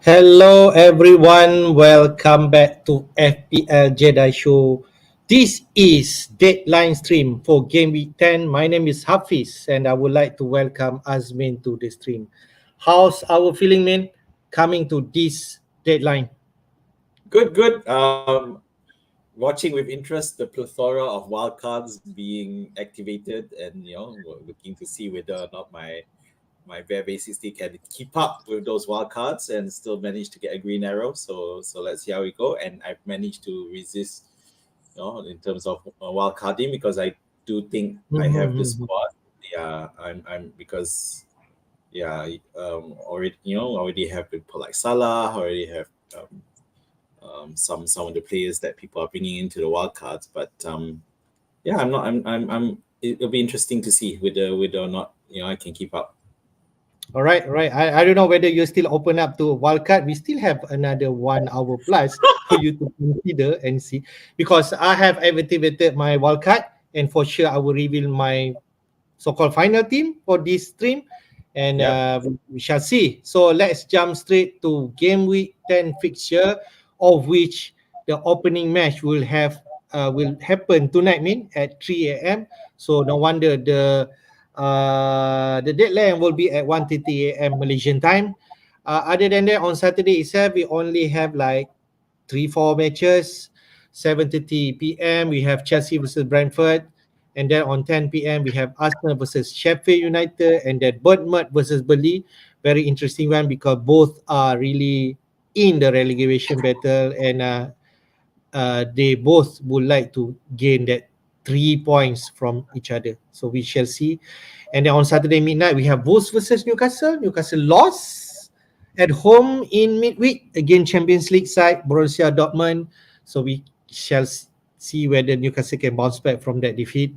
Hello everyone, welcome back to FPL Jedi Show. This is Deadline stream for Gameweek 10. My name is Hafiz and I would like to welcome Azmin to the stream. How's our feeling, man, coming to this deadline? Good. Watching with interest the plethora of wildcards being activated, and we're looking to see whether or not my bear basically can keep up with those wildcards and still manage to get a green arrow. So let's see how we go. And I've managed to resist, in terms of wildcarding, because I do think I have the squad. Yeah, I'm because already have people like Salah, already have. Some of the players that people are bringing into the wildcards. But yeah, I'm not. I'm. It'll be interesting to see whether or not I can keep up. All right. I don't know whether you still open up to wildcard. We still have another 1 hour plus for you to consider and see, because I have activated my wildcard, and for sure I will reveal my so-called final team for this stream, and Yep. we shall see. So let's jump straight to game week 10 fixture, of which the opening match will happen tonight, at 3 a.m. So no wonder the deadline will be at 1:30 a.m. Malaysian time. Other than that, on Saturday itself, we only have like 3-4 matches. 7:30 p.m. we have Chelsea versus Brentford, and then on 10 p.m. we have Arsenal versus Sheffield United, and then Bournemouth versus Burnley. Very interesting one because both are really in the relegation battle, and they both would like to gain that 3 points from each other. So we shall see. And then on Saturday midnight, we have Wolves versus Newcastle. Newcastle lost at home in midweek against Champions League side Borussia Dortmund. So we shall see whether Newcastle can bounce back from that defeat.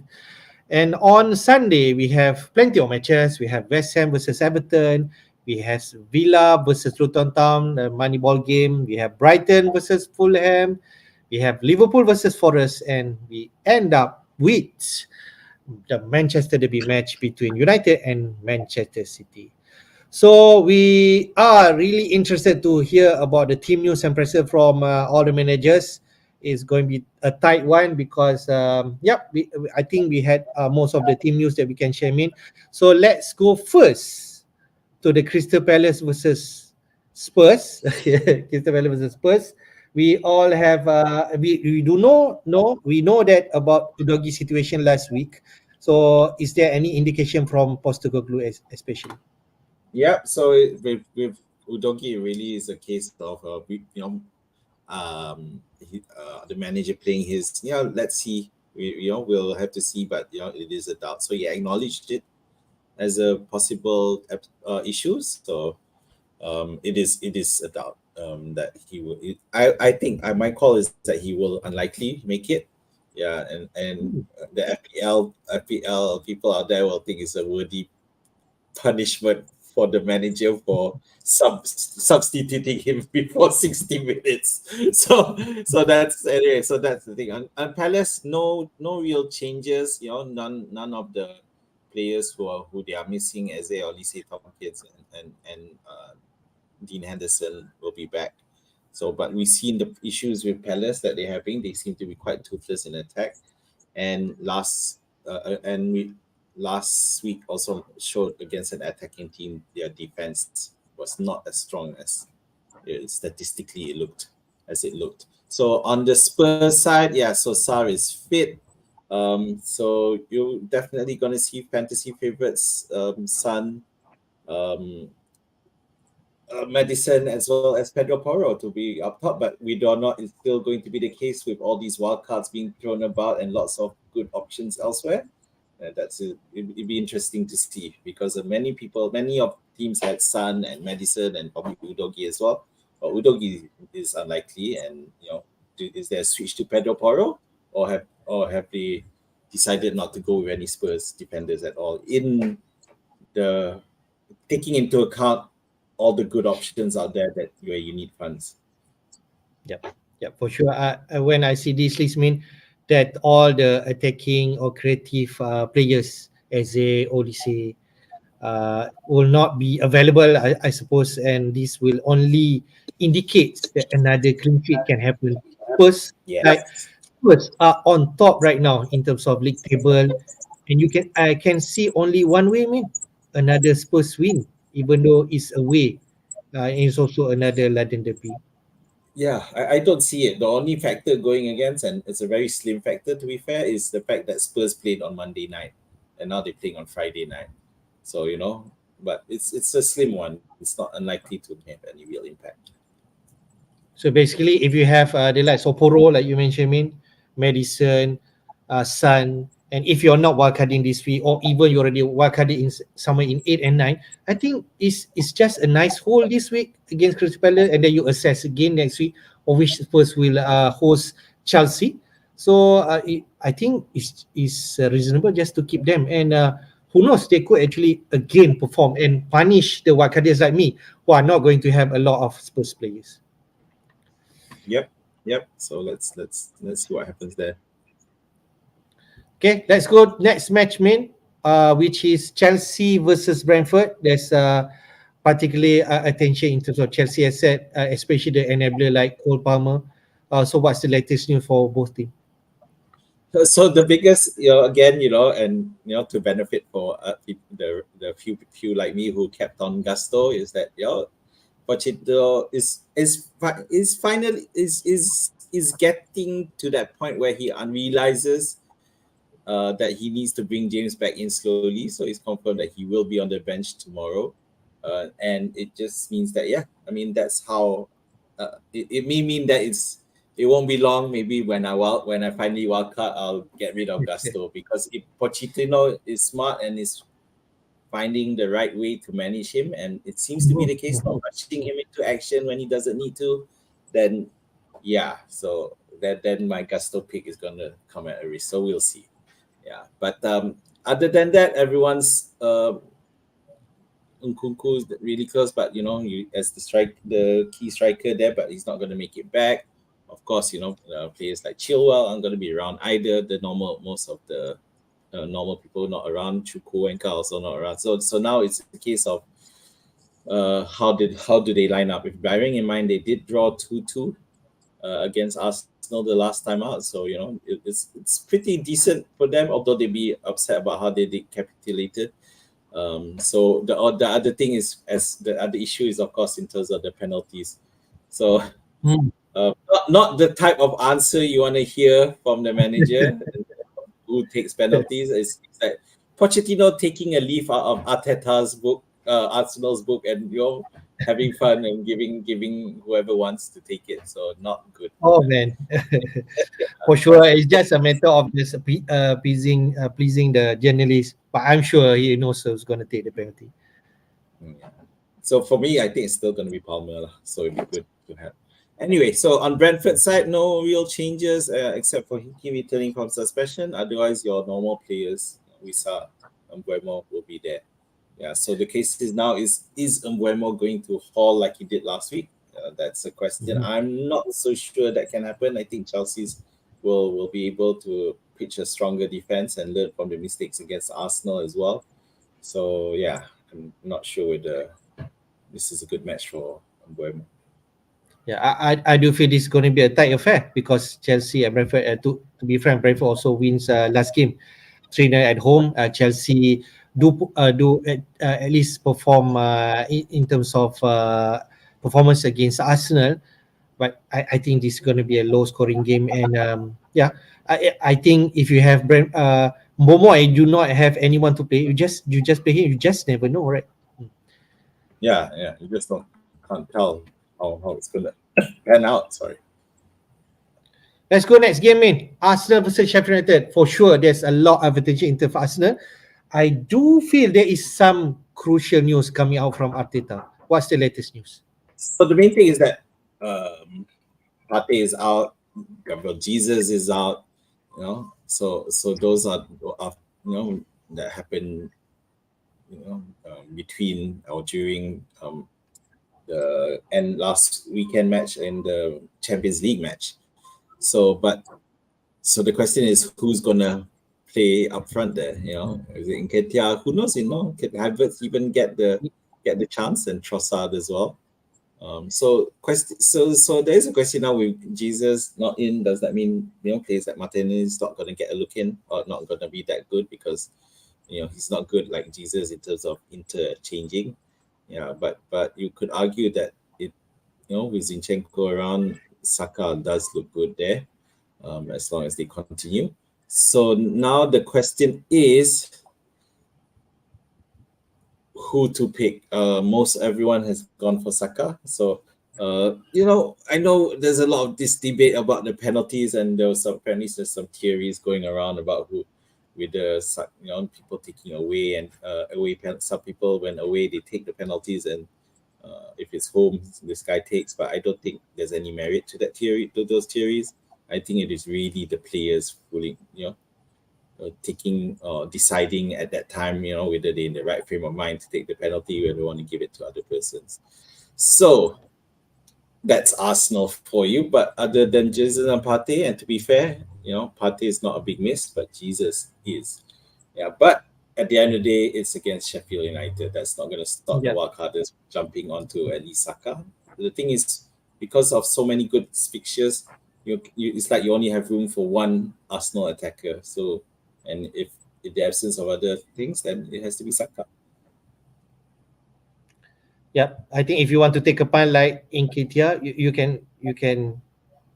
And on Sunday, we have plenty of matches. We have West Ham versus Everton. We have Villa versus Luton Town, the Moneyball game. We have Brighton versus Fulham. We have Liverpool versus Forest. And we end up with the Manchester Derby match between United and Manchester City. So we are really interested to hear about the team news and pressure from all the managers. It's going to be a tight one because I think we had most of the team news that we can share in. So let's go first to the Crystal Palace versus Spurs. Crystal Palace versus Spurs. We all have we do know we know that about the doggy situation last week. So is there any indication from Postecoglou especially? Yep. So with Udogi, it really is a case of the manager playing his. Let's see. We'll have to see, but it is a doubt. So he acknowledged it as a possible issues. So it is a doubt that he will. I think my call is that he will unlikely make it. Yeah, and the FPL people out there will think it's a worthy punishment for the manager for substituting him before 60 minutes. So that's anyway. So that's the thing. On Palace, no real changes. None of the players who they are missing, as they only say Tompkins and Dean Henderson will be back. So, but we've seen the issues with Palace that they're having. They seem to be quite toothless in attack. And last week also showed against an attacking team, their defense was not as strong as statistically it looked. So on the Spurs side, so Sar is fit. So you're definitely gonna see fantasy favorites, Son, um, Madison, as well as Pedro Porro to be up top, but we do not. It's still going to be the case with all these wildcards being thrown about and lots of good options elsewhere. That's it. It'd be interesting to see because many of teams had Sun and Madison and probably Udogi as well. But Udogi is unlikely, and is there a switch to Pedro Porro, or have they decided not to go with any Spurs defenders at all in the taking into account all the good options out there that where you need funds. Yep, for sure. When I see this list, that all the attacking or creative players, Eze, Olise, will not be available, I suppose, and this will only indicate that another clean sheet can happen. Spurs, like Yes. Spurs are on top right now in terms of league table, and I can see only one way, man. Another Spurs win, even though it's away. It's also another London derby. Yeah, I don't see it. The only factor going against, and it's a very slim factor to be fair, is the fact that Spurs played on Monday night and now they're playing on Friday night. So, but it's a slim one. It's not unlikely to have any real impact. So basically, if you have the likes of Poro, like you mentioned, Madison, Sun, and if you're not wildcarding this week, or even you're already wildcarding somewhere in 8 and 9, I think it's just a nice hold this week against Crystal Palace, and then you assess again next week, of which Spurs will host Chelsea. So I think it's reasonable just to keep them. And who knows, they could actually again perform and punish the wildcarders like me, who are not going to have a lot of Spurs players. Yep, yep. So let's see what happens there. Okay, let's go next match, which is Chelsea versus Brentford. There's particularly attention in terms of Chelsea asset, especially the enabler like Cole Palmer. So what's the latest news for both teams? So the biggest, again, and to benefit for the few like me who kept on Gusto is that Pochettino is finally is getting to that point where he realizes that he needs to bring James back in slowly. So he's confirmed that he will be on the bench tomorrow, and it just means that that's how it may mean that it won't be long. Maybe when I finally wildcard, I'll get rid of Gusto, because if Pochettino is smart and is finding the right way to manage him, and it seems to be the case, not rushing him into action when he doesn't need to, then so then my Gusto pick is gonna come at a risk. So we'll see. Yeah, but other than that, everyone's Nkunku is really close, but as the key striker there, but he's not going to make it back. Of course, players like Chilwell aren't going to be around either. Most of the normal people not around. Chuku and Carl also not around. So now it's a case of how do they line up? If bearing in mind they did draw 2-2 against Arsenal the last time out, so it's pretty decent for them. Although they be upset about how they did capitulated. So the other thing is, as the other issue is, of course, in terms of the penalties. So not the type of answer you want to hear from the manager who takes penalties. It's like Pochettino taking a leaf out of Arteta's book, Arsenal's book, and having fun and giving whoever wants to take it. So not good. Oh man, for sure, it's just a matter of just pleasing the journalist. But I'm sure he knows who's going to take the penalty. Yeah. So for me, I think it's still going to be Palmer. So it'd be good to have. Anyway, so on Brentford side, no real changes except for him returning from suspension. Otherwise, your normal players, Wisa and Mbeumo will be there. Yeah, so the case is now is Mbeumo going to haul like he did last week? That's a question. I'm not so sure that can happen. I think Chelsea's will be able to pitch a stronger defense and learn from the mistakes against Arsenal as well. So yeah, I'm not sure whether this is a good match for Mbeumo. Yeah, I do feel this is going to be a tight affair because Chelsea and Brentford, to be frank, Brentford also wins last game 3-0 at home. Chelsea do at least perform in terms of performance against Arsenal, but I think this is going to be a low scoring game. And I think if you have Momo, I do not have anyone to play. You just play him. You just never know, right? Yeah, you just can't tell how it's gonna pan out. Sorry. Let's go next game, Arsenal versus Sheffield United. For sure, there's a lot of attention in terms of Arsenal. I do feel there is some crucial news coming out from Arteta. What's the latest news? So the main thing is that Partey is out, Gabriel Jesus is out. So those are that happen. Between or during the last weekend match and the Champions League match. So the question is, who's gonna play up front there. Is it Nketiah? Who knows? Could Havertz even get the chance, and Trossard as well. So there's a question now with Jesus not in. Does that mean players like Martinez is not going to get a look in, or not going to be that good because he's not good like Jesus in terms of interchanging? Yeah, but you could argue that with Zinchenko around, Saka does look good there, as long as they continue. So now the question is who to pick. Most everyone has gone for Saka. So I know there's a lot of this debate about the penalties, and there's some theories going around about who with the people taking away and some people when away they take the penalties, and if it's home this guy takes. But I don't think there's any merit to those theories. I think it is really the players fully taking or deciding at that time, whether they're in the right frame of mind to take the penalty, whether they want to give it to other persons. So that's Arsenal for you. But other than Jesus and Partey, and to be fair, Partey is not a big miss, but Jesus is. Yeah, but at the end of the day, it's against Sheffield United. That's not going to stop the wildcarders jumping onto at least Saka. The thing is, because of so many good fixtures, it's like you only have room for one Arsenal attacker. So, and if in the absence of other things, then it has to be Saka. Yeah, I think if you want to take a punt like Nketiah, you can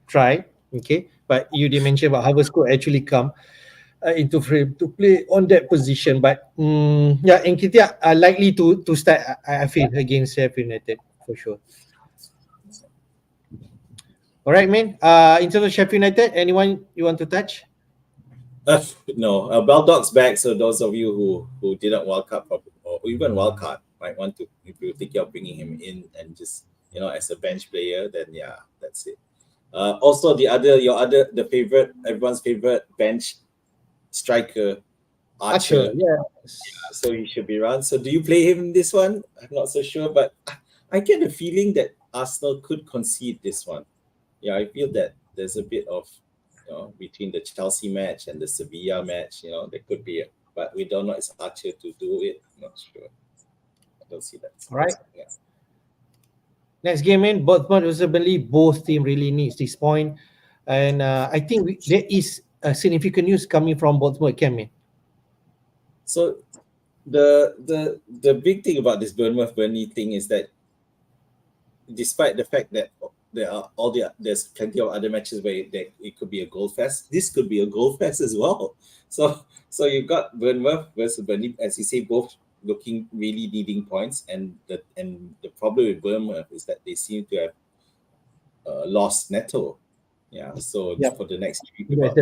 try. Okay, but you did mention about Hafiz could actually come into frame to play on that position. But Nketiah are likely to start. I feel against Sheffield United for sure. All right, man. In terms of Sheffield United, anyone you want to touch? No, Baldog's back. So those of you who didn't wildcard or even wildcard might want to, if you think you're bringing him in and just as a bench player, then yeah, that's it. Also, everyone's favorite bench striker, Archer. Yes. So he should be around. So do you play him in this one? I'm not so sure, but I get a feeling that Arsenal could concede this one. Yeah, I feel that there's a bit of between the Chelsea match and the Sevilla match, there could be, but we don't know it's Archer to do it. I'm not sure. I don't see that. All right. Yeah. Next game, man. Bournemouth versus Burnley. Both team really needs this point, and I think there is a significant news coming from Bournemouth camp, man. So the big thing about this Burnley thing is that despite the fact that there's plenty of other matches where it could be a goal fest, this could be a goal fest as well. So you've got Bournemouth versus Burnley, as you say, both looking really needing points, and the problem with Bournemouth is that they seem to have lost Neto. Yeah, so for the next 3 weeks,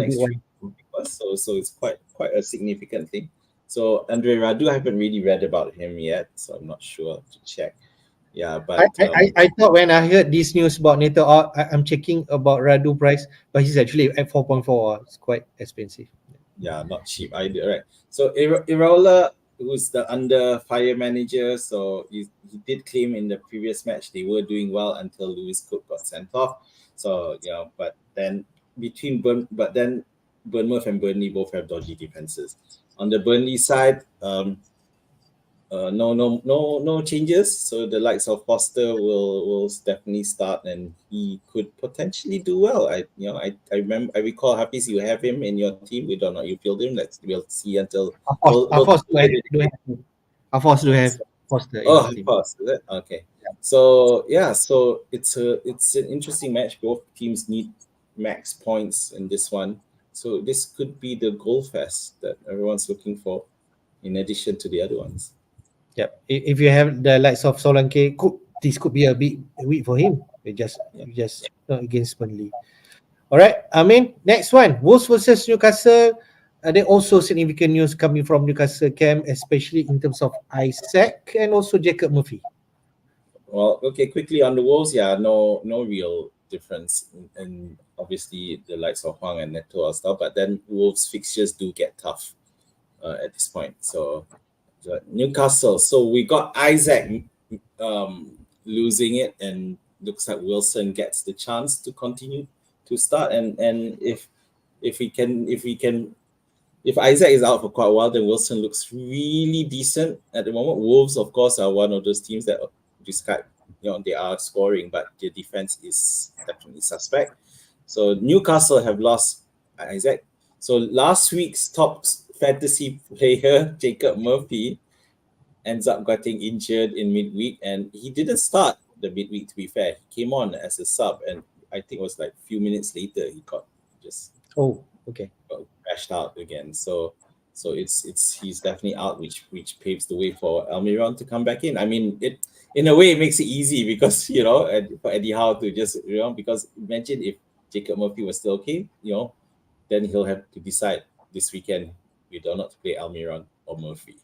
so it's quite a significant thing. So Andre Radu, I haven't really read about him yet, so I'm not sure to check. Yeah, but I thought when I heard this news about Neto, I'm checking about Radu price, but he's actually at 4.4. It's quite expensive. Yeah, not cheap either, right? So Iraola, who's the under fire manager, so he did claim in the previous match they were doing well until Lewis Cook got sent off. So but then Bournemouth and Burnley both have dodgy defenses. On the Burnley side, no changes. So the likes of Foster will definitely start, and he could potentially do well. I recall Hafiz, you have him in your team. We don't know you filled him. We'll see until Afosz do have Foster. Afosz, is it? Okay. Yeah. So it's an interesting match. Both teams need max points in this one. So this could be the goal fest that everyone's looking for, in addition to the other ones. Yep. If you have the likes of Solanke, this could be a big week for him. Just against Burnley. All right. I mean, next one, Wolves versus Newcastle. There also significant news coming from Newcastle camp, especially in terms of Isaac and also Jacob Murphy. Well, okay, quickly on the Wolves, no real difference, and obviously the likes of Huang and Neto are stuff, but then Wolves fixtures do get tough at this point. So Newcastle, so we got Isaac losing it, and looks like Wilson gets the chance to continue to start, and if we can if Isaac is out for quite a while, then Wilson looks really decent at the moment. Wolves, of course, are one of those teams that describe, they are scoring, but their defense is definitely suspect. So Newcastle have lost Isaac. So last week's top fantasy player, Jacob Murphy, ends up getting injured in midweek, and he didn't start the midweek. To be fair, he came on as a sub, and I think it was like a few minutes later he got just Oh, okay. crashed out again. So it's he's definitely out, which paves the way for Almiron to come back in. I mean, it in a way it makes it easy because for Eddie Howe to just because imagine if Jacob Murphy was still okay, then he'll have to decide this weekend whether or not to play Almiron or Murphy,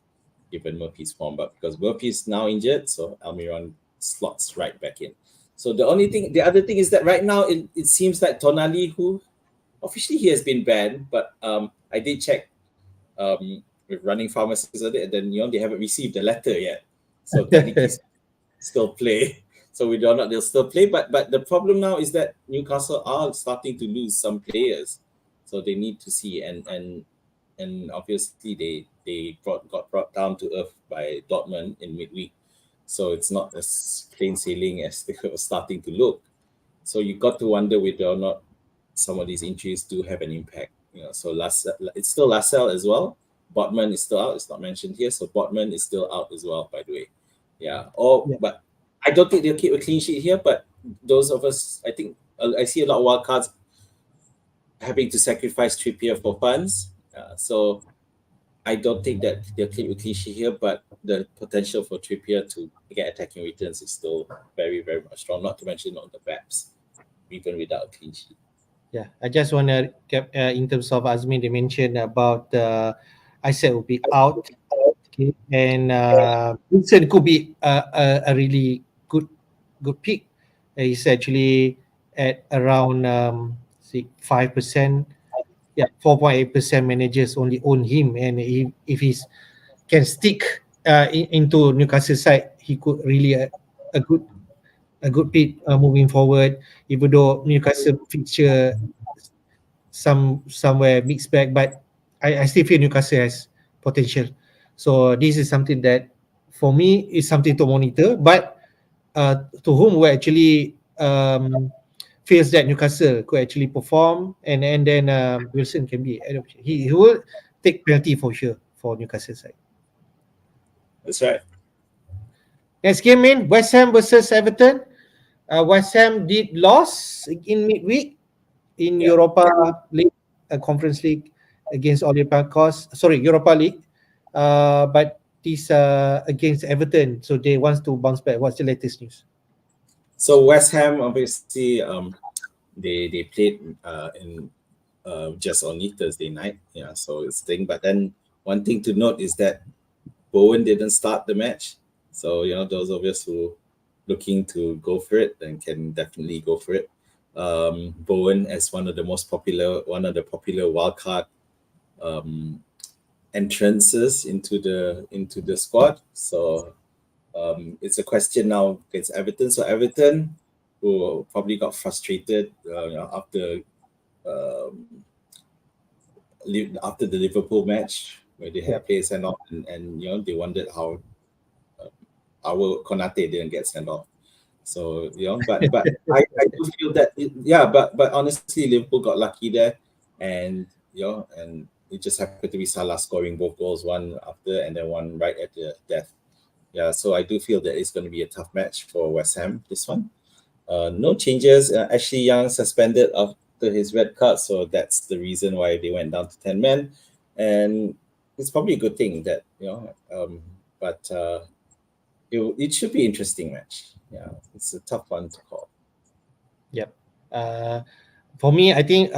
given Murphy's form. But because Murphy is now injured, so Almiron slots right back in. So the other thing is that right now it seems like Tonali, who officially he has been banned, but I did check with running pharmacists on it, and then they haven't received the letter yet. So technically still play. So we don't know they'll still play, but the problem now is that Newcastle are starting to lose some players, so they need to see and obviously they got brought down to earth by Dortmund in midweek, so it's not as plain sailing as they were starting to look. So you got to wonder whether or not some of these injuries do have an impact. So it's still Lascelles as well. Botman is still out. It's not mentioned here, so Botman is still out as well. By the way, yeah. Yeah. But I don't think they'll keep a clean sheet here. But those of us, I think, I see a lot of wild cards having to sacrifice Trippier for funds. So I don't think that they'll keep a clean sheet here. But the potential for Trippier to get attacking returns is still very, very much strong. Not to mention on the Baps, even without a clean sheet. Yeah, I just want to recap in terms of Azmin, they mentioned about Isaac will be out. Okay, and Vincent could be a really good pick. He's actually at around 5%. Yeah, 4.8% managers only own him, and if he's can stick into Newcastle side, he could really a good pick moving forward. Even though Newcastle fixture somewhere mixed bag, but I still feel Newcastle has potential. So this is something that for me is something to monitor. But to whom will actually feels that Newcastle could actually perform, and then Wilson can be he will take penalty for sure for Newcastle side. That's right. Next game in West Ham versus Everton. West Ham did loss in midweek in Yeah. Europa League, Conference League against Olympiacos. Sorry, Europa League. But this against Everton, so they wants to bounce back. What's the latest news? So West Ham obviously they played in just only Thursday night. Yeah, so it's thing. But then one thing to note is that Bowen didn't start the match. So those of us who looking to go for it then can definitely go for it. Bowen as one of the popular wildcard entrances into the squad. So it's a question now against Everton. So Everton, who probably got frustrated after the Liverpool match where they had players sent off, and they wondered how our Konate didn't get sent off. So but I do feel that but honestly Liverpool got lucky there, and and it just happened to be Salah scoring both goals, one after and then one right at the death. Yeah, so I do feel that it's going to be a tough match for West Ham, this one. No changes. Ashley Young suspended after his red card, so that's the reason why they went down to 10 men. And it's probably a good thing that, but it should be an interesting match. Yeah, it's a tough one to call. Yep. For me, I think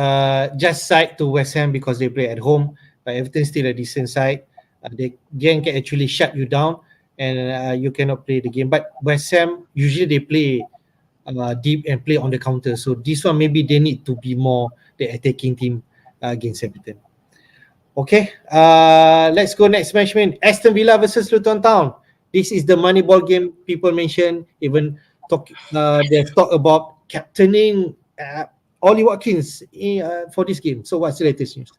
just side to West Ham because they play at home, but Everton's still a decent side. They can actually shut you down, and you cannot play the game. But West Ham usually they play deep and play on the counter. So this one maybe they need to be more the attacking team against Everton. Okay, let's go next match. Aston Villa versus Luton Town. This is the money ball game. People mention even they've talked about captaining Ollie Watkins for this game. So what's the latest news?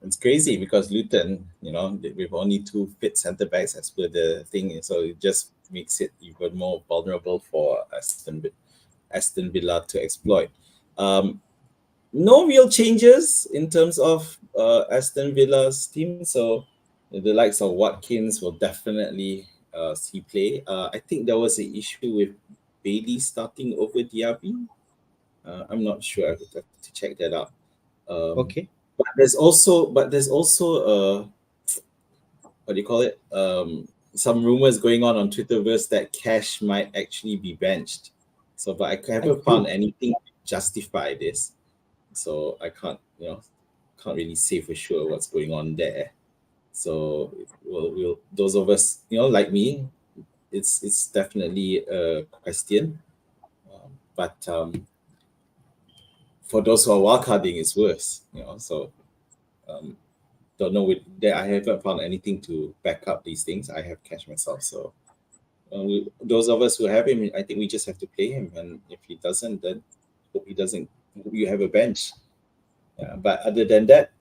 It's crazy because Luton, with only two fit centre backs as per the thing, so it just makes it even more vulnerable for Aston Villa to exploit. No real changes in terms of Aston Villa's team, so the likes of Watkins will definitely see play. I think there was an issue with Bailey starting over Diaby. I'm not sure. I would have to check that out. Okay. But there's also what do you call it? Some rumors going on Twitterverse that Cash might actually be benched. So, but I haven't found anything to justify this. So I can't really say for sure what's going on there. So we'll those of us like me, it's definitely a question. But for those who are wildcarding, it's worse. So don't know with that. I haven't found anything to back up these things. I have Cash myself, so those of us who have him, I think we just have to play him. And if he doesn't, then hope he doesn't. Hope you have a bench. But other than that,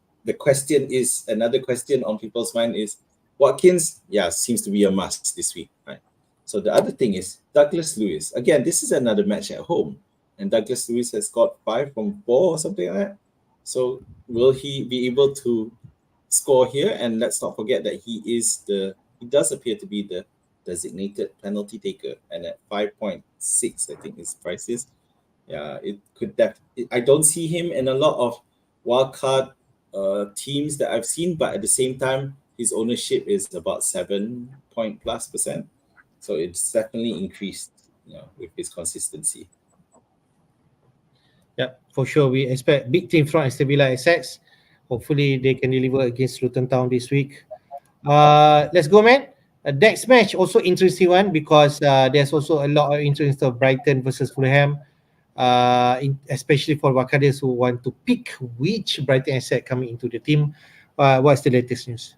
another question on people's mind is Watkins. Yeah, seems to be a must this week, right? So the other thing is Douglas Lewis. Again, this is another match at home, and Douglas Lewis has got 5 from 4 or something like that. So will he be able to score here? And let's not forget that he does appear to be the designated penalty taker, and at 5.6, I think his price is. Yeah, it could I don't see him in a lot of wildcard teams that I've seen, but at the same time, his ownership is about 7% so it's definitely increased, with his consistency. Yeah, for sure. We expect big team from Aston Villa Essex. Hopefully, they can deliver against Luton Town this week. Let's go, man. Next match also interesting one because there's also a lot of interest of Brighton versus Fulham. Especially for Wakadis who want to pick which Brighton asset coming into the team. What's the latest news?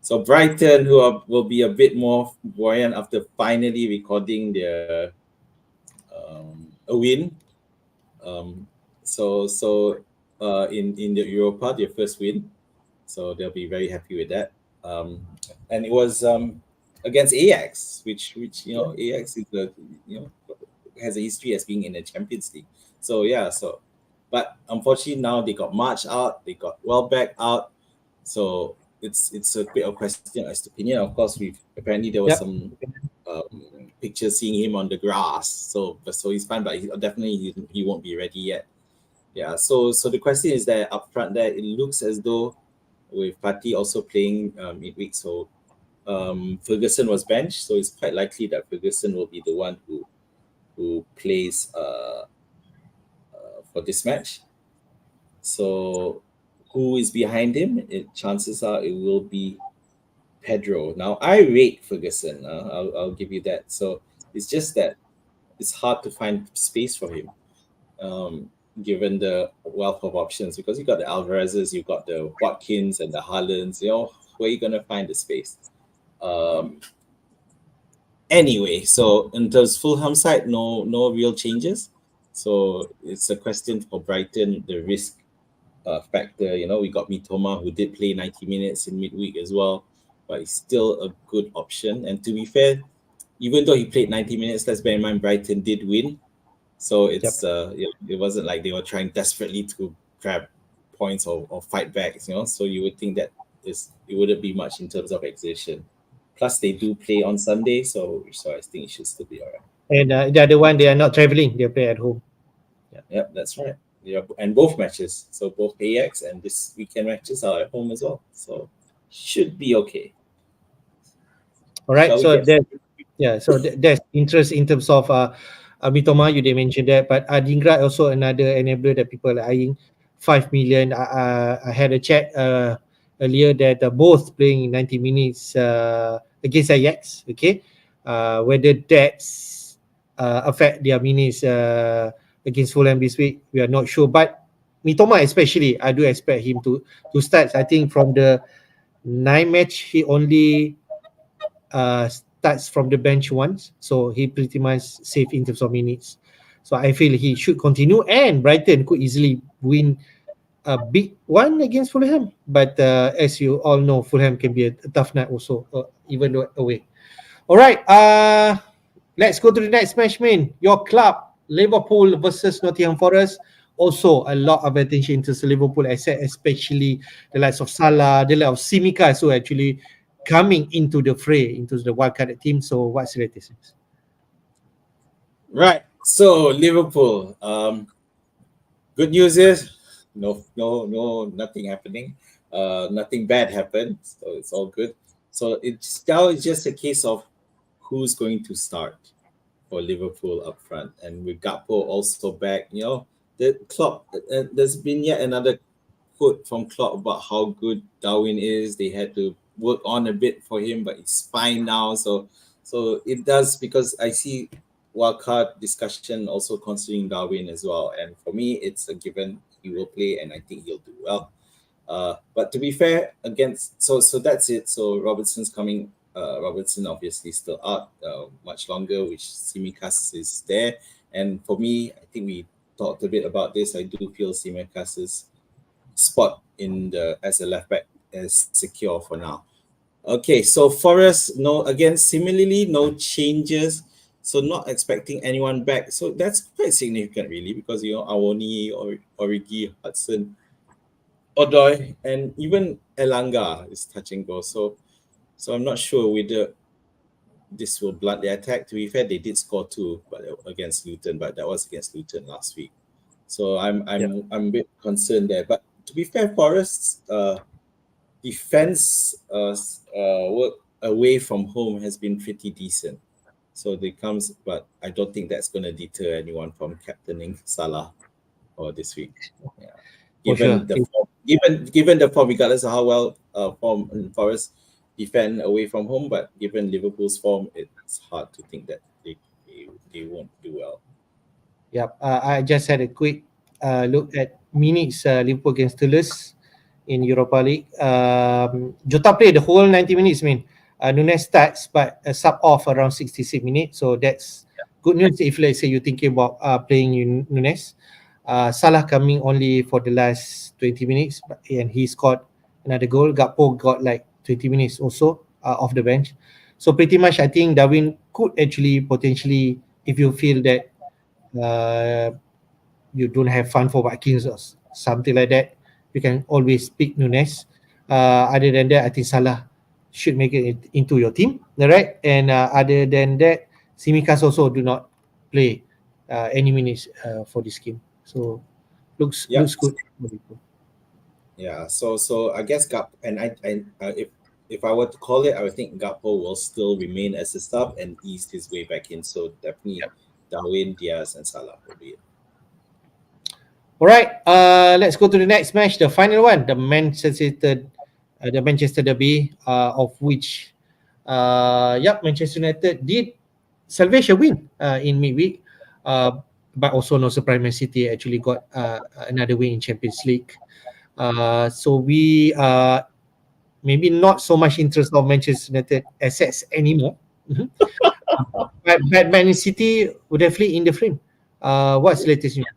So Brighton, will be a bit more buoyant after finally recording their a win. In the Europa, their first win, so they'll be very happy with that. And it was against Ajax, which Ajax is has a history as being in the Champions League. But unfortunately now they got March out, they got Welbeck out, so it's a bit of question as to opinion. Of course, apparently there was some pictures seeing him on the grass, so he's fine, but he won't be ready yet. Yeah, so the question is that up front there, it looks as though with Partey also playing midweek, so Ferguson was benched, so it's quite likely that Ferguson will be the one who plays for this match. So who is behind him? Chances are it will be Pedro. Now I rate Ferguson. I'll give you that. So it's just that it's hard to find space for him, given the wealth of options, because you got the Alvarez's, you got the Watkins and the Haalands. Where are you gonna find the space? Anyway, so in terms of Fulham side, no real changes. So it's a question for Brighton, the risk factor. We got Mitoma, who did play 90 minutes in midweek as well, but he's still a good option. And to be fair, even though he played 90 minutes, let's bear in mind Brighton did win. So it's it wasn't like they were trying desperately to grab points or fight back. So you would think that it wouldn't be much in terms of exertion. Plus, they do play on Sunday, so I think it should still be all right. And the other one, they are not traveling; they play at home. Yeah, that's right. Yeah, and both matches, so both AX and this weekend matches are at home as well, so should be okay. All right. So there's interest in terms of Mitoma. You did mention that, but Adingra also another enabler that people are eyeing. 5 million. I had a chat earlier that both playing 90 minutes against Ajax. Okay, whether that's affect their minutes against Fulham this week, we are not sure. But Mitoma especially, I do expect him to start. I think from the 9 match, he only starts from the bench once, so he pretty much safe in terms of minutes. So I feel he should continue, and Brighton could easily win a big one against Fulham. But as you all know, Fulham can be a tough night also, even though away. All right. Let's go to the next match, man. Your club, Liverpool versus Nottingham Forest. Also, a lot of attention to the Liverpool asset, especially the likes of Salah, the likes of Simicas, who actually coming into the fray, into the wildcard team. So, what's the latest? Right. So Liverpool. Good news is nothing happening. Nothing bad happened, so it's all good. So it's just a case of who's going to start for Liverpool up front, and with Gakpo also back. The Klopp. There's been yet another quote from Klopp about how good Darwin is. They had to work on a bit for him, but he's fine now. So it does, because I see wildcard discussion also considering Darwin as well. And for me, it's a given he will play, and I think he'll do well. But to be fair, against so that's it. So Robertson's coming. Robertson obviously still out much longer, which Simicas is there. And for me, I think we talked a bit about this. I do feel Simicas's spot in the as a left back is secure for now. Okay, so Forest, similarly, no changes. So not expecting anyone back. So that's quite significant, really, because Awoni, Origi, Hudson, Odoi, and even Elanga is touching goal. So I'm not sure whether this will blunt the attack. To be fair, they did score 2, but against Luton, but that was against Luton last week. So I'm a bit concerned there. But to be fair, Forest's defense work away from home has been pretty decent. So but I don't think that's going to deter anyone from captaining Salah or this week. Yeah. Given the form, regardless of how well form Forest defend away from home, but given Liverpool's form, it's hard to think that they won't do well. Yep. I just had a quick look at minutes Liverpool against Toulouse in Europa League. Jota played the whole 90 minutes, Nunes starts, but a sub off around 66 minutes. So that's good news if, let's say, you're thinking about playing Nunes. Salah coming only for the last 20 minutes, and he scored another goal. Gakpo got like 20 minutes also off the bench. So pretty much, I think Darwin could actually potentially, if you feel that you don't have fun for Vikings or something like that, you can always pick Nunes. Other than that, I think Salah should make it into your team, right? And other than that, Simicas also do not play any minutes for this game. So looks good. Yeah. So I guess if I were to call it, I would think Gakpo will still remain as a sub and ease his way back in. So definitely Darwin, Diaz, and Salah will be it. All right, let's go to the next match, the final one, the Manchester Derby, of which, Manchester United did salvage a win in midweek, but also no surprise, Man City actually got another win in Champions League. So we maybe not so much interest of Manchester United assets anymore. But Man City were definitely in the frame. What's the latest news?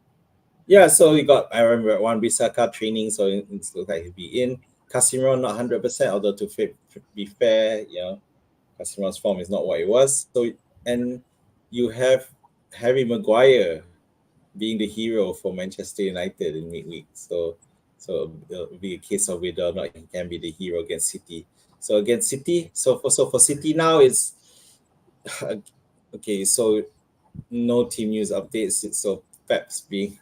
Yeah, so I remember Wan Bissaka training, so it looks like he'll be in. Casemiro not 100%, although to be fair, Casemiro's form is not what it was. So, and you have Harry Maguire being the hero for Manchester United in midweek. So it'll be a case of whether or not he can be the hero against City. So against City, so for City now it's okay. So no team news updates. So Pep's being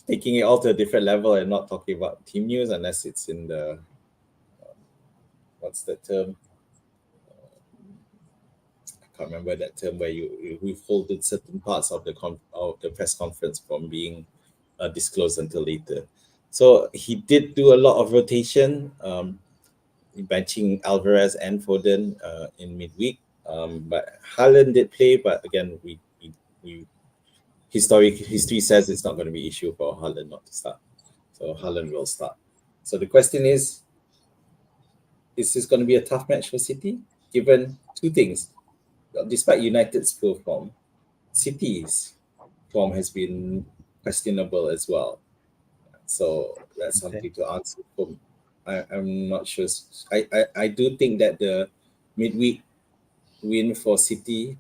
taking it all to a different level and not talking about team news unless it's in the what's the term? I can't remember that term where you withholded certain parts of the press conference from being disclosed until later. So he did do a lot of rotation, benching Alvarez and Foden in midweek. But Haaland did play, but again, we history says it's not going to be an issue for Haaland not to start. So Haaland will start. So the question is this going to be a tough match for City? Given two things. Despite United's poor form, City's form has been questionable as well. So that's Okay. something to answer for. I'm not sure. I do think that the midweek win for City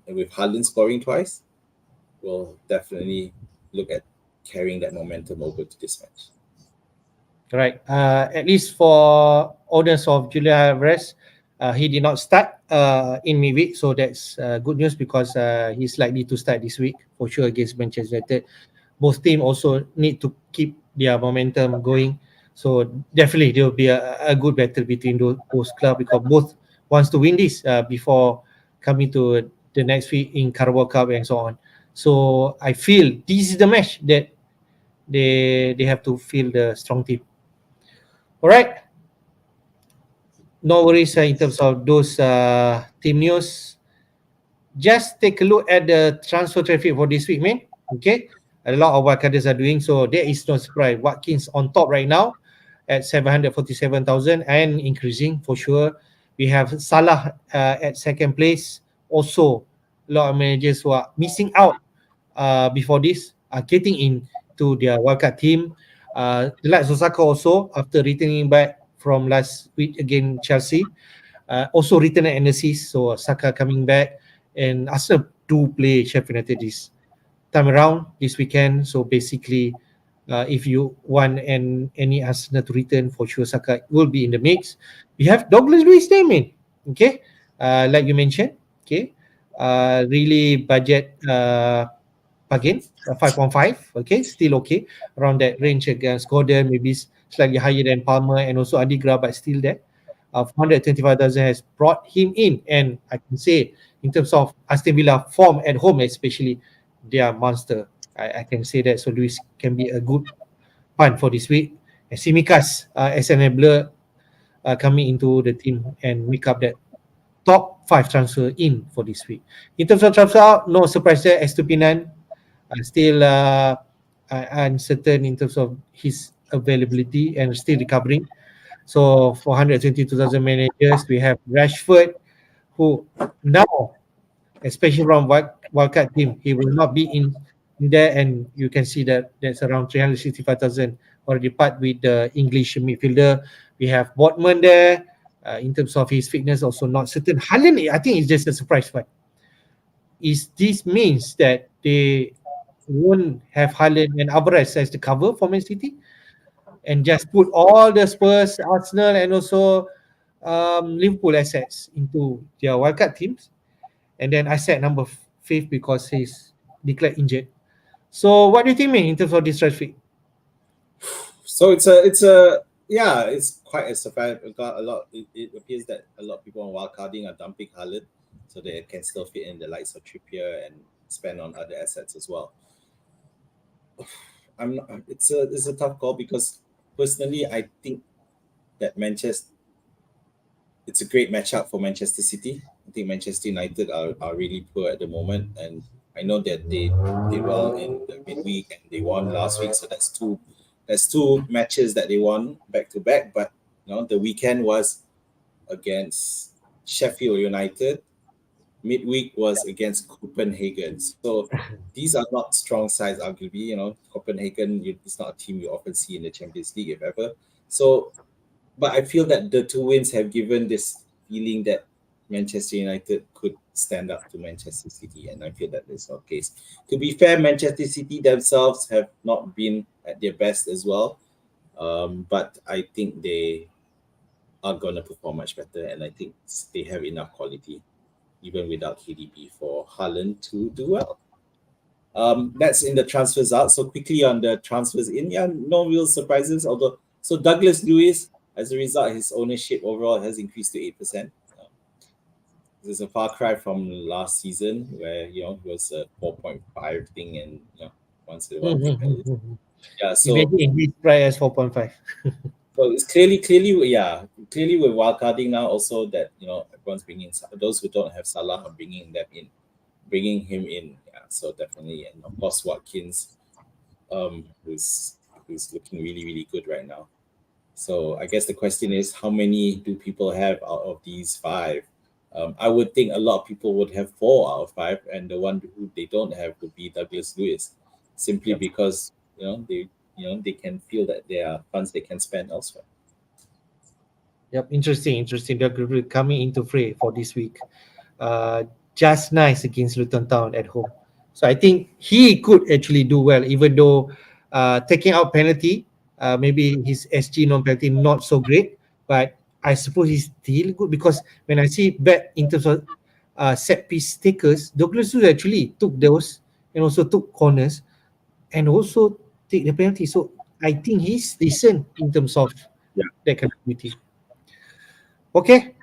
with Haaland scoring twice will definitely look at carrying that momentum over to this match. Right. At least for owners of Julian Alvarez, he did not start in midweek, so that's good news because he's likely to start this week for sure against Manchester United. Both teams also need to keep their momentum going, so definitely there will be a good battle between those clubs because both wants to win this before coming to the next week in Carabao Cup and so on. So I feel this is the match that they have to feel the strong team. All right, no worries in terms of those team news. Just take a look at the transfer traffic for this week, man. Okay, a lot of wildcarders are doing so. There is no surprise. Watkins on top right now at 747,000 and increasing for sure. We have Salah at second place. Also, a lot of managers who are missing out before this are getting into their wildcard team. The likes of Saka also after returning back from last week against Chelsea, also return an assist. So Saka coming back, and Arsenal do play Sheffield United this time around this weekend. So basically, if you want any Arsenal to return, for sure Saka will be in the mix. We have Douglas Luiz Damien, okay, like you mentioned, okay, really budget bargain, 5.5, okay, still okay around that range against Gordon, maybe slightly higher than Palmer and also Adigra, but still there. 125,000 has brought him in, and I can say in terms of Aston Villa form at home, especially, they are monster. I can say that. So Luis can be a good fun for this week. And Simikas as an enabler coming into the team and make up that top five transfer in for this week. In terms of transfer out, no surprise there. Estupinan still uncertain in terms of his availability and still recovering. So 422,000 managers, we have Rashford, who now, especially from wildcard team, he will not be in there, and you can see that that's around 365,000 already part with the English midfielder. We have Botman there. In terms of his fitness, also not certain. Haaland, I think, is just a surprise fight. Is this means that they won't have Haaland and Alvarez as the cover for Man City and just put all the Spurs, Arsenal, and also Liverpool assets into their wildcard teams, and then I set number fifth because he's declared injured. So what do you think, man, in terms of this traffic? So it's a yeah, it's quite a surprise. We got a lot. It appears that a lot of people on wildcarding are dumping Haaland, so they can still fit in the likes of Trippier and spend on other assets as well. I'm not, it's a tough call because personally I think that Manchester it's a great matchup for Manchester City. I think Manchester United are really poor at the moment, and I know that they did well in the midweek and they won last week. So that's two matches that they won back to back. But the weekend was against Sheffield United. Midweek was against Copenhagen. So these are not strong sides, arguably. Copenhagen is not a team you often see in the Champions League, if ever. So but I feel that the two wins have given this feeling that Manchester United could stand up to Manchester City, and I feel that is not the case. To be fair, Manchester City themselves have not been at their best as well, but I think they are going to perform much better, and I think they have enough quality, even without KDB, for Haaland to do well. That's in the transfers out. So quickly on the transfers in, yeah, no real surprises. Although, so Douglas Lewis, as a result, his ownership overall has increased to 8%. This is a far cry from last season where it was a 4.5 thing, and once in a while thing. Yeah, so Imagine his price as 4.5. it's clearly with wildcarding now also that everyone's bringing those who don't have Salah are bringing him in. Yeah, so definitely, and of course Watkins, who's looking really really good right now. So I guess the question is, how many do people have out of these five? I would think a lot of people would have 4 out of 5, and the one who they don't have would be Douglas Lewis, simply Yep. because they can feel that there are funds they can spend elsewhere. Yep, interesting. They're coming into fray for this week. Just nice against Luton Town at home. So I think he could actually do well, even though taking out penalty, maybe his SG non-penalty not so great, but I suppose he's still good because when I see back in terms of set piece takers, Douglas Luiz actually took those and also took corners and also take the penalty. So I think he's decent in terms of Yeah. that kind of duty. Okay.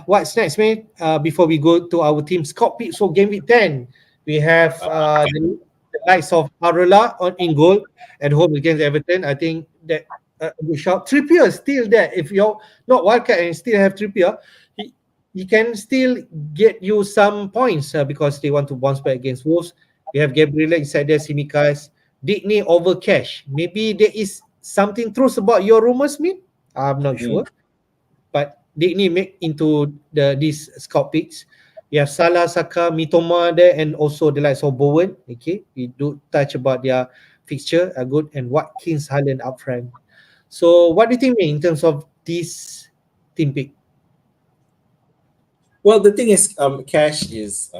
What's next, mate? Before we go to our team's cockpit for game week 10, we have the likes of Arola in goal at home against Everton. I think that a good shout. Trippier still there. If you're not wildcat and still have Trippier, he can still get you some points because they want to bounce back against Wolves. We have Gabriel inside there, Simikas, Digney over Cash. Maybe there is something truth about your rumors, mate. I'm not sure. But Digney make into these scout picks. We have Salah, Saka, Mitoma there, and also the likes of Bowen. Okay, we do touch about their fixture, good, and Watkins, Haaland up front. So, what do you think, mate, in terms of this team pick? Well, the thing is, Cash is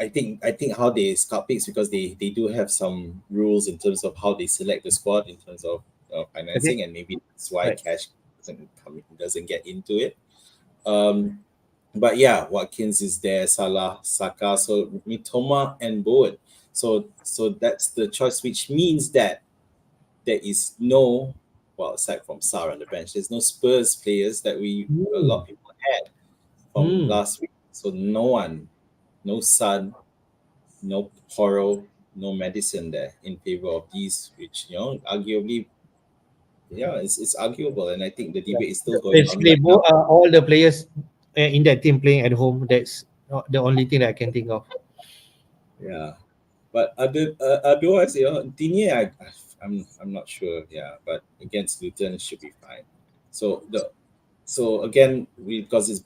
I think how they scout picks, because they do have some rules in terms of how they select the squad in terms of financing, and maybe that's why Cash doesn't get into it. But yeah, Watkins is there, Salah, Saka, so Mitoma and Bowen. So that's the choice, which means that there is no, well, aside from Sarr on the bench, there's no Spurs players that a lot of people had from last week. So no one, no Son, no Porro, no Madison there in favor of these, which arguably, it's arguable, and I think the debate is still going on. Basically, all the players in that team playing at home. That's not the only thing that I can think of. Yeah, but otherwise, Digne, I'm not sure. Yeah, but against Luton it should be fine. So again, because it's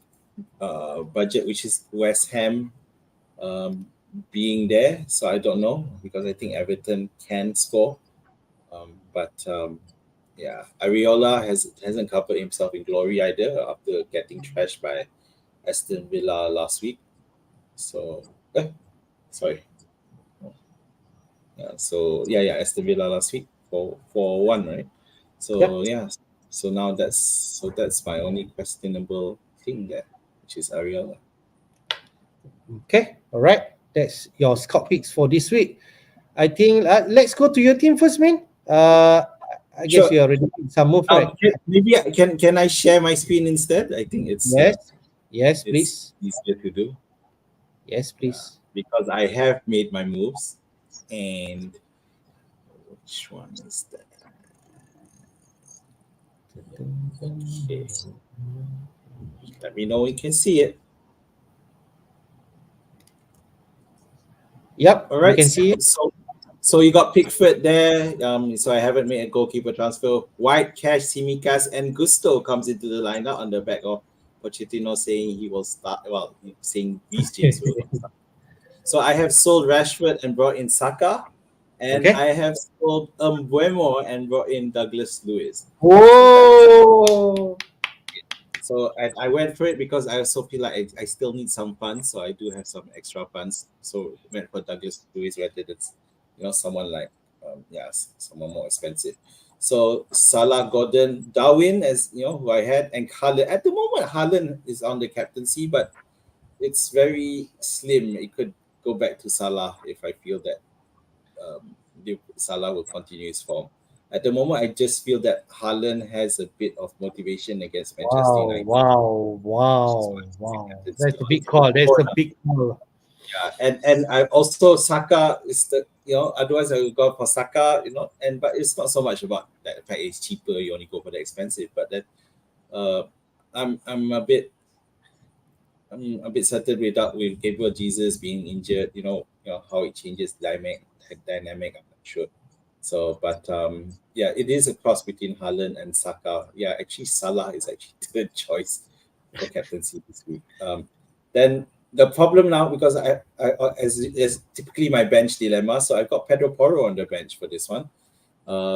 budget, which is West Ham being there, so I don't know, because I think Everton can score, but yeah, Areola hasn't covered himself in glory either after getting trashed by Aston Villa last week. So sorry. Aston Villa last week for 1, right? So so now that's my only questionable thing there, which is Areola. Okay, all right. That's your scout picks for this week. I think let's go to your team first, man. I guess you already did some move, right? Maybe can I share my screen instead? I think it's yes, please. Easier to do. Yes, please. Because I have made my moves, and which one is that? Okay. Let me know when you can see it. Yep. All right. You can see it. So you got Pickford there. So I haven't made a goalkeeper transfer. White, Cash, Simikas, and Gusto comes into the lineup on the back of Pochettino saying he will start. Well, saying Reece James will start. So I have sold Rashford and brought in Saka, and I have sold Mbeumo and brought in Douglas Luiz. Whoa! So I went for it because I also feel like I still need some funds, so I do have some extra funds. So I went for Douglas Luiz rather than someone like someone more expensive. So Salah, Gordon, Darwin, as who I had, and Haaland. At the moment, Haaland is on the captaincy, but it's very slim. It could go back to Salah if I feel that Salah will continue his form. At the moment, I just feel that Haaland has a bit of motivation against Manchester United. Wow. That's a big call. Yeah, and I also Saka is the otherwise I would go for Saka, but it's not so much about that. In fact, it's cheaper. You only go for the expensive, but then I'm a bit certain with Gabriel Jesus being injured. How it changes dynamic. I'm not sure. So, but it is a cross between Haaland and Saka. Yeah, actually Salah is actually third choice for captaincy this week. Then the problem now, because as typically my bench dilemma, so I've got Pedro Porro on the bench for this one,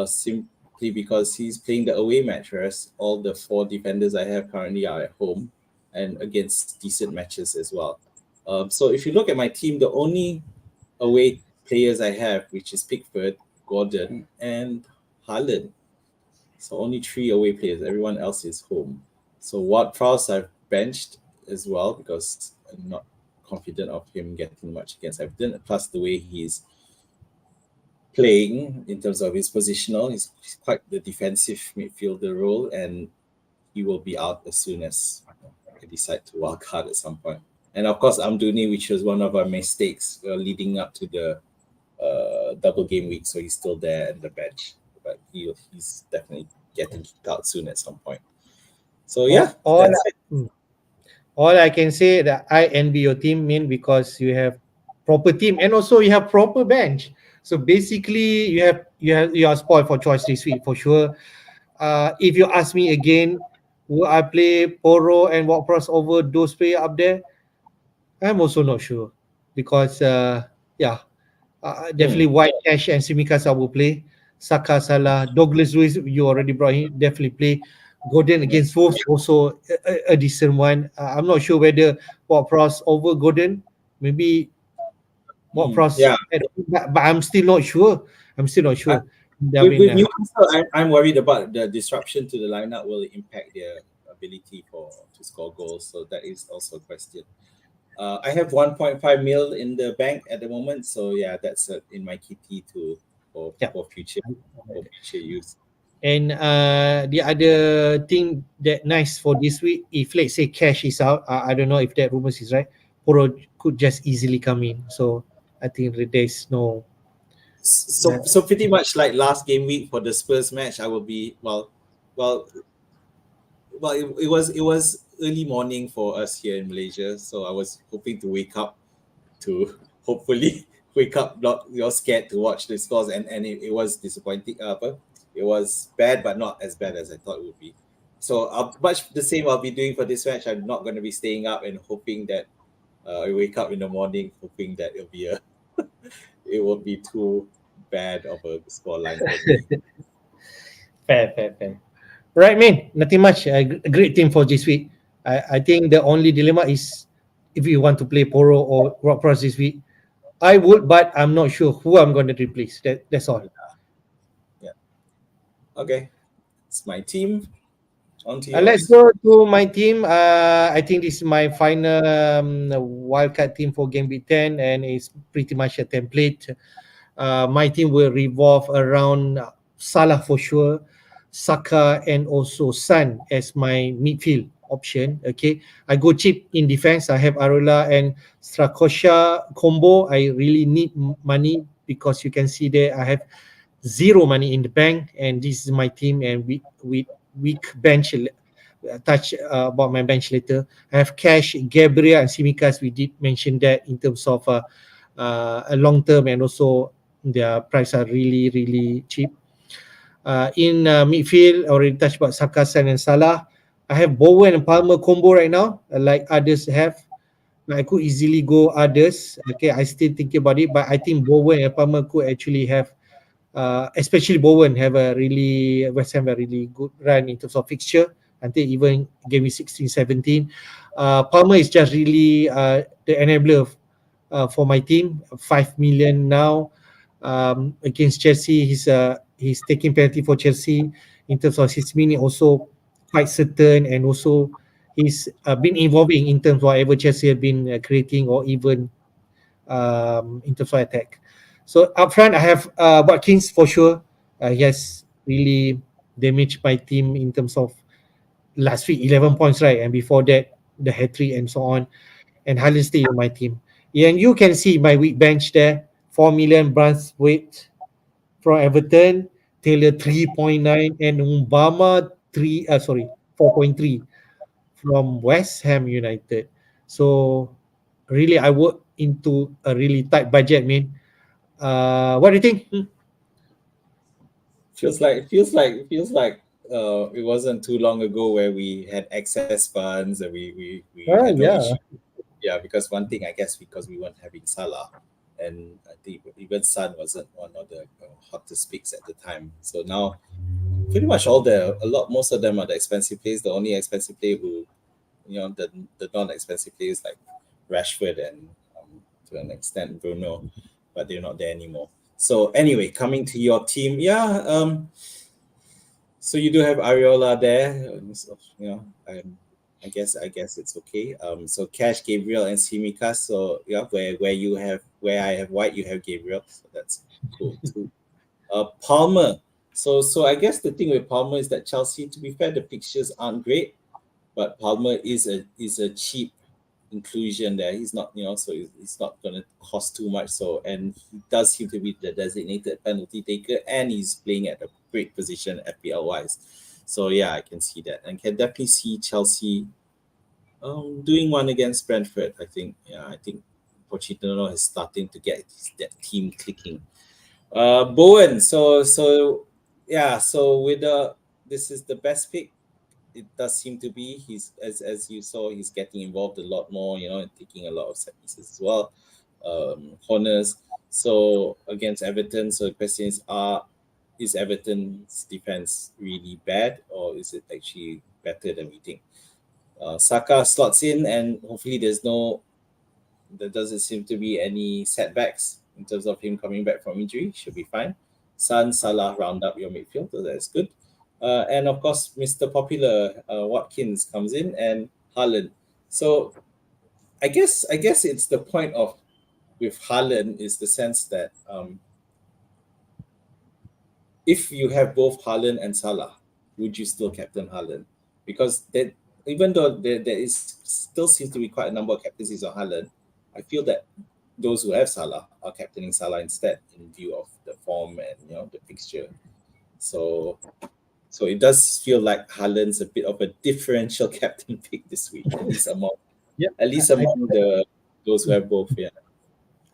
simply because he's playing the away match, whereas all the four defenders I have currently are at home and against decent matches as well. So if you look at my team, the only away players I have, which is Pickford, Gordon, and Haaland. So only three away players. Everyone else is home. So Ward-Prowse I've benched as well because I'm not confident of him getting much against Everton. Plus the way he's playing in terms of his positional, he's quite the defensive midfielder role, and he will be out as soon as I decide to wildcard at some point. And of course, Amdouni, which was one of our mistakes leading up to the double game week, so he's still there at the bench, but he's definitely getting kicked out soon at some point. So yeah, all, that's it. all I can say that I envy your team, Min, because you have proper team and also you have proper bench. So basically, you are spoiled for choice this week for sure. If you ask me again, will I play Poro and Walk-Cross over those players up there? I'm also not sure because yeah, definitely White Cash and Simicas I will play. Saka, Salah, Douglas Luiz, you already brought him, definitely play. Gordon against Wolves, also a decent one. I'm not sure whether Ward-Prowse over Gordon, maybe Ward-Prowse, Yeah, but I'm still not sure. I'm still not I, sure. I with mean, Newcastle, I'm worried about the disruption to the lineup will impact their ability to score goals. So that is also a question. I have 1.5 mil in the bank at the moment, so yeah, that's in my kitty to for yeah. for future for future use. And the other thing that nice for this week, if let's say cash is out, I don't know if that rumors is right, Poro could just easily come in. So I think that there's no. So pretty much like last game week for the Spurs match, I will be well it was early morning for us here in Malaysia, so I was hoping to wake up to hopefully wake up not you're scared to watch the scores, and it was disappointing. It was bad, but not as bad as I thought it would be. So much the same I'll be doing for this match. I'm not going to be staying up and hoping that I wake up in the morning hoping that it won't be too bad of a score line for me. Fair. Right, man. Nothing much. A great team for this week. I think the only dilemma is if you want to play Poro or Rock Cross this week. I would, but I'm not sure who I'm going to replace. That's all. Yeah. Okay. It's my team. On to Let's yours. go to my team. I think this is my final wildcard team for Game Week 10, and it's pretty much a template. My team will revolve around Salah for sure, Saka, and also Son as my midfield option. Okay, I go cheap in defense. I have Arola and Strakosha combo. I really need money because you can see there I have zero money in the bank, and this is my team. And with weak bench, touch about my bench later. I have Cash, Gabriel, and Simicas. We did mention that in terms of a long term, and also their price are really cheap. In midfield, I already touched about Sakasan and Salah. I have Bowen and Palmer combo right now, like others have. I could easily go others. Okay, I still thinking about it, but I think Bowen and Palmer could actually have, especially Bowen, have a really West Ham a really good run in terms of fixture. Until even game week 16, 17. Palmer is just really the enabler for my team. 5 million now against Chelsea. He's taking penalty for Chelsea in terms of his minute also quite certain, and also he's been involving in terms of whatever Chelsea have been creating, or even in terms of attack. So up front, I have Watkins for sure. He has really damaged my team in terms of last week 11 points, right? And before that, the hat trick and so on. And Haaland stay in my team. Yeah, and you can see my weak bench there. 4 million Braithwaite from Everton, Taylor 3.9, and Mbama 4.3 from West Ham United. So really, I work into a really tight budget, man. What do you think? Feels like it wasn't too long ago where we had excess funds and we had no Yeah. issue. Yeah, because one thing I guess because we weren't having Salah, and I think even Son wasn't one of the hottest picks at the time. So now pretty much most of them are the expensive players. The only expensive player who the non-expensive players like Rashford and to an extent Bruno, but they're not there anymore. So anyway, coming to your team, yeah. So you do have Ariola there. So, I guess it's okay. So Cash, Gabriel, and Simikas. So yeah, where I have White, you have Gabriel. So that's cool too. Palmer. So I guess the thing with Palmer is that Chelsea, to be fair, the fixtures aren't great, but Palmer is a cheap inclusion there. He's not, so he's not going to cost too much. So, and he does seem to be the designated penalty taker, and he's playing at a great position FPL wise. So yeah, I can see that, and can definitely see Chelsea doing one against Brentford. I think, yeah, I think Pochettino is starting to get that team clicking. Bowen. So yeah. So with this is the best pick. It does seem to be. He's as you saw, he's getting involved a lot more. And taking a lot of set pieces as well, corners. So against Everton, so the question is Everton's defense really bad, or is it actually better than we think? Saka slots in, and hopefully there doesn't seem to be any setbacks in terms of him coming back from injury. Should be fine. Son, Salah round up your midfield, so that's good. And of course, Mr. Popular Watkins comes in, and Haaland. So I guess it's the point of with Haaland is the sense that if you have both Haaland and Salah, would you still captain Haaland? Because that even though there is still seems to be quite a number of captaincies on Haaland, I feel that those who have Salah are captaining Salah instead in view of the form and the fixture. So it does feel like Haaland's a bit of a differential captain pick this week, at least among Yeah, those who have both. Yeah.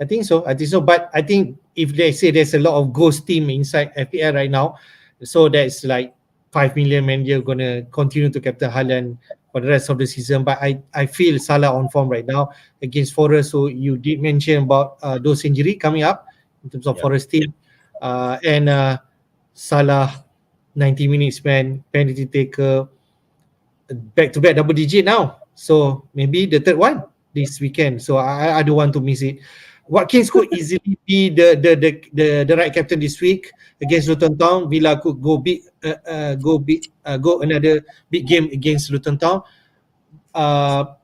I think so. But I think if they say there's a lot of ghost team inside FPL right now, so that's like 5 million manager gonna continue to captain Haaland for the rest of the season. But I feel Salah on form right now against Forest. So you did mention about those injury coming up in terms of Yeah. Forest team, and Salah 90 minutes man, penalty taker, back to back double digit now. So maybe the third one this weekend. So I don't want to miss it. Watkins could easily be the right captain this week against Luton Town. Villa could go another big game against Luton Town. But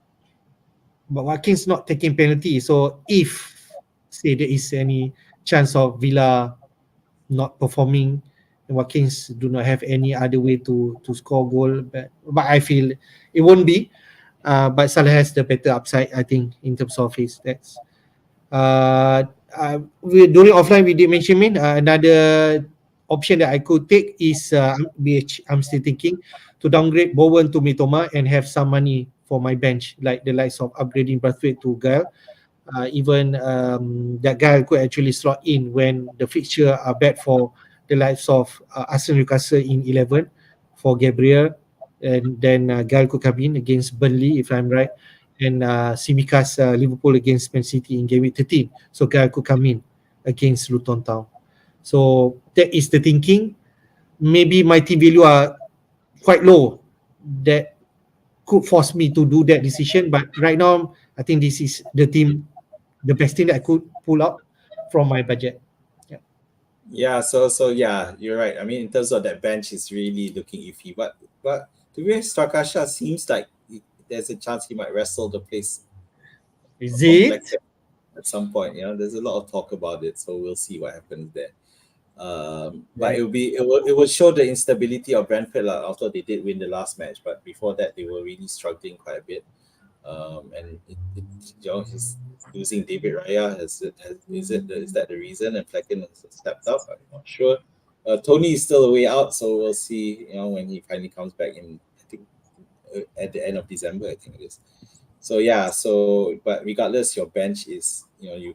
Watkins not taking penalty. So if say there is any chance of Villa not performing, and Watkins do not have any other way to score goal. But I feel it won't be. But Salah has the better upside, I think, in terms of his stats. During offline, we did mention another option that I could take is which I'm still thinking to downgrade Bowen to Mitoma and have some money for my bench, like the likes of upgrading Brathwaite to Gael. Even that guy could actually slot in when the fixture are bad for the likes of Arsenal Newcastle in 11 for Gabriel, and then Gael could come in against Burnley if I'm right, and Simikas Liverpool against Man City in Gameweek 13. So Gael could come in against Luton Town. So that is the thinking. Maybe my team value are quite low. That could force me to do that decision. But right now, I think this is the best thing that I could pull out from my budget. Yeah. Yeah, so yeah, you're right. I mean, in terms of that bench, it's really looking iffy. But to be honest, Starkasha seems like there's a chance he might wrestle the place Is from it? Blackhead at some point. There's a lot of talk about it, so we'll see what happens there. But it will show the instability of Brentford. Although they did win the last match, but before that they were really struggling quite a bit. And he's losing David Raya. Is that the reason? And Flecken has stepped up. I'm not sure. Tony is still a way out, so we'll see. When he finally comes back in, I think at the end of December, I think it is. So yeah. So but regardless, your bench is if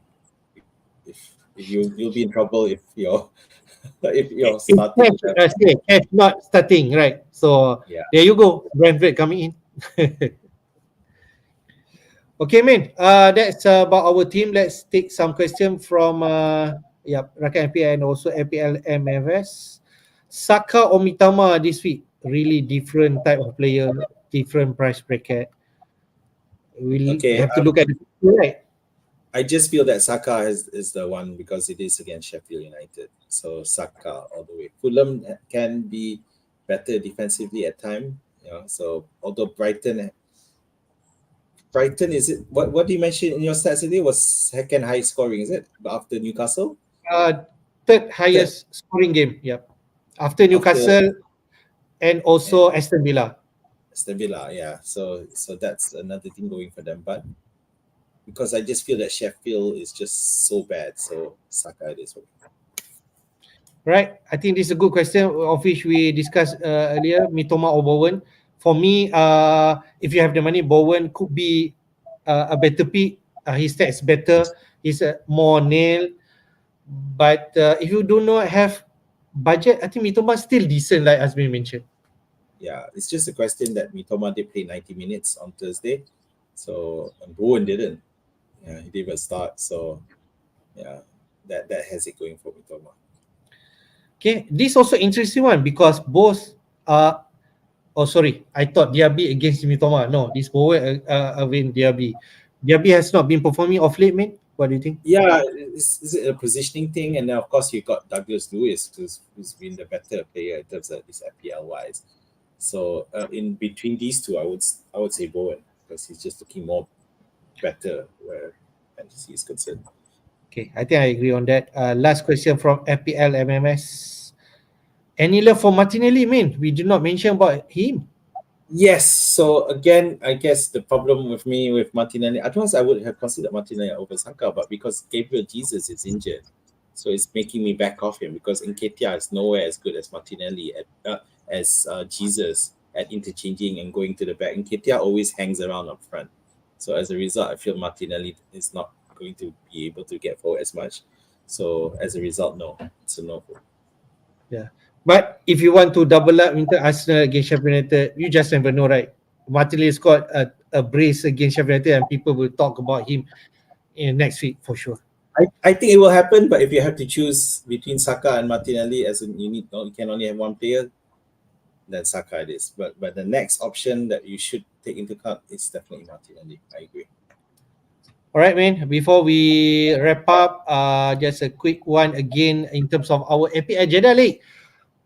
you'll be in trouble if you're if you're starting. Cash not starting, right? So Yeah. there you go. Brentford coming in. Okay, man. That's about our team. Let's take some question from Rakan FPL and also FPL MFS. Saka or Mitama this week? Really different type of player, different price bracket. We'll Okay, have to look at it, right? I just feel that Saka is the one because it is against Sheffield United. So Saka all the way. Fulham can be better defensively at time. So although Brighton is it what do you mention in your stats today was second high scoring, is it? After Newcastle? Uh, Third Third highest scoring game. Yep. After after Newcastle and and also Aston Villa. Aston Villa, yeah. So that's another thing going for them. But because I just feel that Sheffield is just so bad. So Saka it is. Right. I think this is a good question of which we discussed earlier. Mitoma or Bowen. For me, if you have the money, Bowen could be a better pick. His stats better. He's more nail. But if you do not have budget, I think Mitoma still decent, like Azmin mentioned. Yeah, it's just a question that Mitoma did play 90 minutes on Thursday. So and Bowen didn't. Yeah, he didn't even start. So yeah, that has it going for Mitoma. Okay, this also interesting one because both oh sorry, I thought Diaby against Mitoma. No, this Bowen against Diaby. Diaby has not been performing off late, man. What do you think? Yeah, is it a positioning thing? And then of course you got Douglas Lewis, who's been the better player in terms of this FPL wise. So in between these two, I would say Bowen because he's just looking more better where fantasy is concerned. Okay, I think I agree on that. Last question from FPL MMS. Any love for Martinelli, man? We did not mention about him. Yes. So again, I guess the problem with me with Martinelli, otherwise I would have considered Martinelli over Saka, but because Gabriel Jesus is injured, so it's making me back off him because Nketiah is nowhere as good as Martinelli as Jesus at interchanging and going to the back. Nketiah always hangs around up front, so as a result, I feel Martinelli is not going to be able to get forward as much. So as a result, no, it's a no. Yeah. But if you want to double up into Arsenal against Sheffield United, you just never know, right? Martinelli scored a brace against Sheffield United and people will talk about him in next week for sure. I think it will happen, but if you have to choose between Saka and Martinelli, as in you can only have one player, then Saka it is. But the next option that you should take into account is definitely Martinelli. I agree. All right, man. Before we wrap up, just a quick one again in terms of our FPL Jedi League.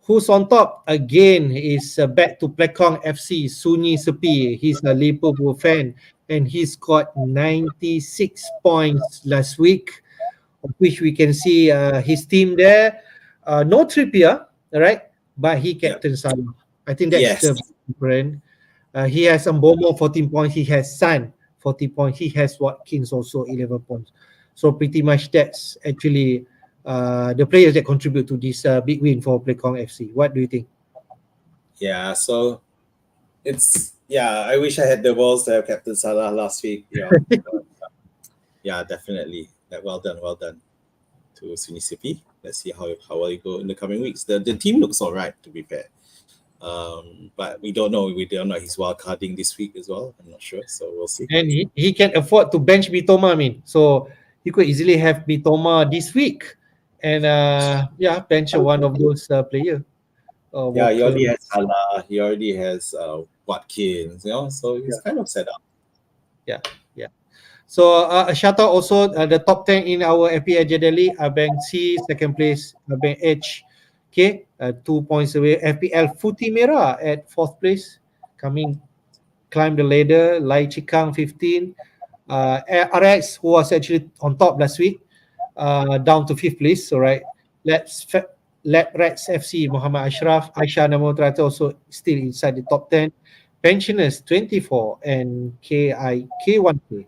Who's on top again is back to Plekong FC, Sunyi Sepi. He's a Liverpool fan and he scored 96 points last week, of which we can see his team there. No Trippier, right? But he captain Salah. I think that's Yes. the different. He has Mbomo 14 points. He has San 40 points. He has Watkins also 11 points. So pretty much that's actually the players that contribute to this big win for Plekong FC. What do you think? Yeah. So I wish I had the balls to have Captain Salah last week. Yeah, definitely. Well done to Sunisipi. Let's see how well you go in the coming weeks. The team looks all right, to be fair. But we don't know. We don't know his wild carding this week as well. I'm not sure, so we'll see. And he can afford to bench Mitoma, I mean. So he could easily have Mitoma this week and bench one of those players. Yeah, he already has Salah. He already has Watkins. So he's kind of set up. Yeah. So a shout out also the top 10 in our FPL Jedi Bank C, second place, Bank H. Okay, 2 points away. FPL Futi Merah at fourth place, climb the ladder. Lai Chikang 15. RX, who was actually on top last week, down to fifth place. So right, Let Rats FC, Muhammad Ashraf, Aisha Namotrata also still inside the top 10. Pensioners 24 and K1K.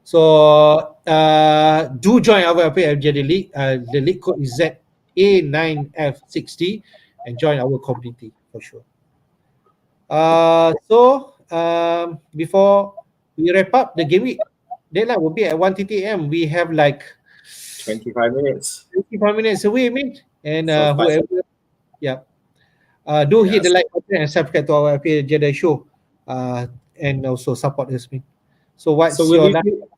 So do join our FPL League. The league code is ZA9F60 and join our community for sure. Before we wrap up, the game week deadline will be at 1:30 a.m. We have like 25 minutes. 25 minutes away, mate. And So whoever, hit the like button and subscribe to our FPL Jedi Show, and also support us, mate. So So what's we'll your leave you.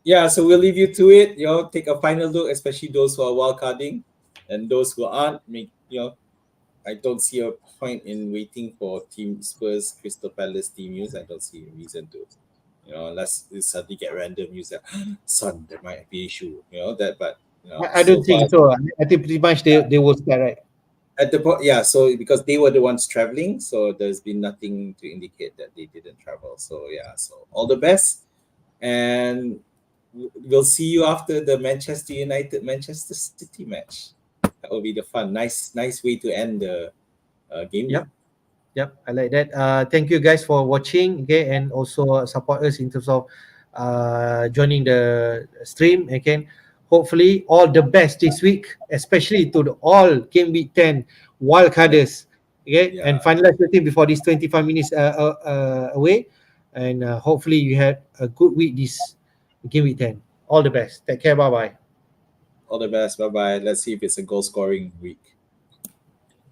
Yeah, so we'll leave you to it. Take a final look, especially those who are wildcarding, and those who aren't. I don't see a point in waiting for Team Spurs, Crystal Palace team news. I don't see a reason to. Unless we suddenly get random news that son, there might be issue. That, but I so don't far think so. I think pretty much they will start, right? at the point, yeah. So because they were the ones traveling, so there's been nothing to indicate that they didn't travel. So yeah, so all the best, and we'll see you after the Manchester United Manchester City match. That will be the fun. Nice way to end the game week. Yep. Yep, I like that. Thank you guys for watching, okay, and also support us in terms of joining the stream again. Hopefully, all the best this week, especially to the all game week 10 wildcarders, okay, and Yeah, finalize your team before this 25 minutes away. And hopefully, you had a good week this game week 10. All the best. Take care. Bye bye. all the best. Bye bye. Let's see if it's a goal scoring week.